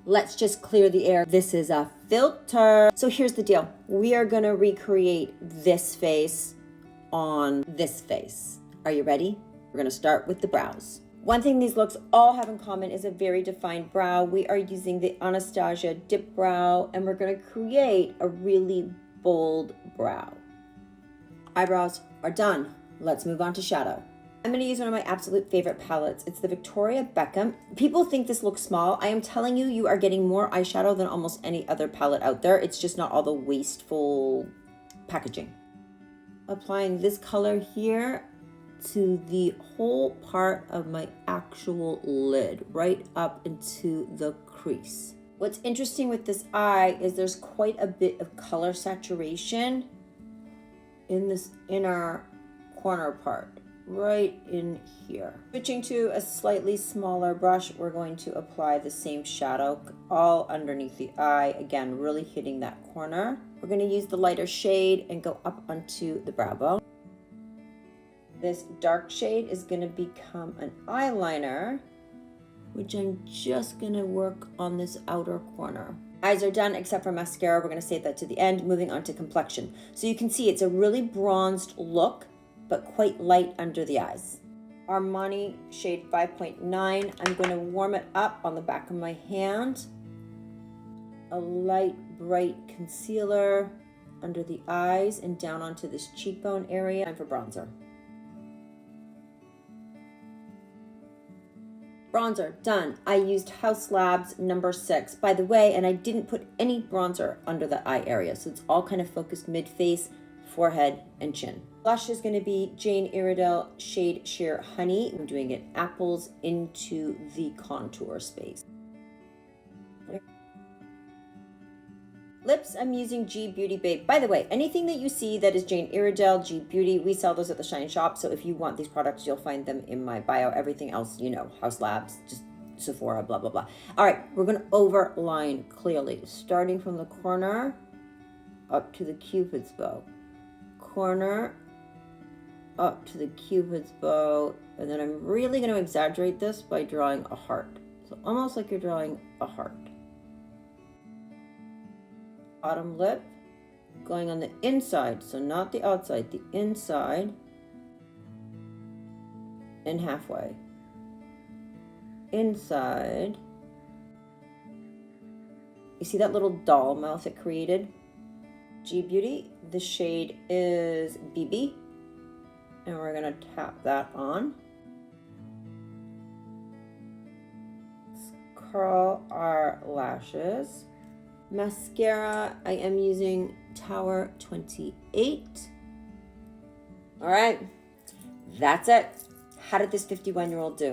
Let's just clear the air. This is a filter. So here's the deal. We are gonna recreate this face on this face. Are you ready? We're gonna start with the brows. One thing these looks all have in common is a very defined brow. We are using the Anastasia Dip Brow, and we're gonna create a really bold brow. Eyebrows are done. Let's move on to shadow. I'm going to use one of my absolute favorite palettes. It's the Victoria Beckham. People think this looks small. I am telling you, you are getting more eyeshadow than almost any other palette out there. It's just not all the wasteful packaging. Applying this color here to the whole part of my actual lid, right up into the crease. What's interesting with this eye is there's quite a bit of color saturation in this inner corner part, right in here. Switching to a slightly smaller brush, we're going to apply the same shadow all underneath the eye. Again, really hitting that corner. We're going to use the lighter shade and go up onto the brow bone. This dark shade is going to become an eyeliner, which I'm just going to work on this outer corner. Eyes are done except for mascara. We're going to save that to the end. Moving on to complexion. So you can see it's a really bronzed look, but quite light under the eyes. Armani shade 5.9. I'm going to warm it up on the back of my hand. A light, bright concealer under the eyes and down onto this cheekbone area. Time for bronzer. Bronzer, done. I used House Labs number 6, by the way, and I didn't put any bronzer under the eye area, so it's all kind of focused mid-face, forehead, and chin. Blush is going to be Jane Iredale shade Sheer Honey. I'm doing it apples into the contour space. Lips, I'm using G Beauty Babe. By the way, anything that you see that is Jane Iredale, G Beauty, we sell those at the Shine Shop. So if you want these products, you'll find them in my bio. Everything else, you know, House Labs, just Sephora, blah, blah, blah. All right, we're going to overline clearly, starting from the corner up to the Cupid's bow. Corner up to the Cupid's bow. And then I'm really going to exaggerate this by drawing a heart. So almost like you're drawing a heart. Bottom lip going on the inside, so not the outside, the inside, and halfway. Inside. You see that little doll mouth it created? G Beauty, the shade is BB, and we're gonna tap that on. Let's curl our lashes. Mascara, I am using Tower 28. All right, that's it. How did this 51-year-old do?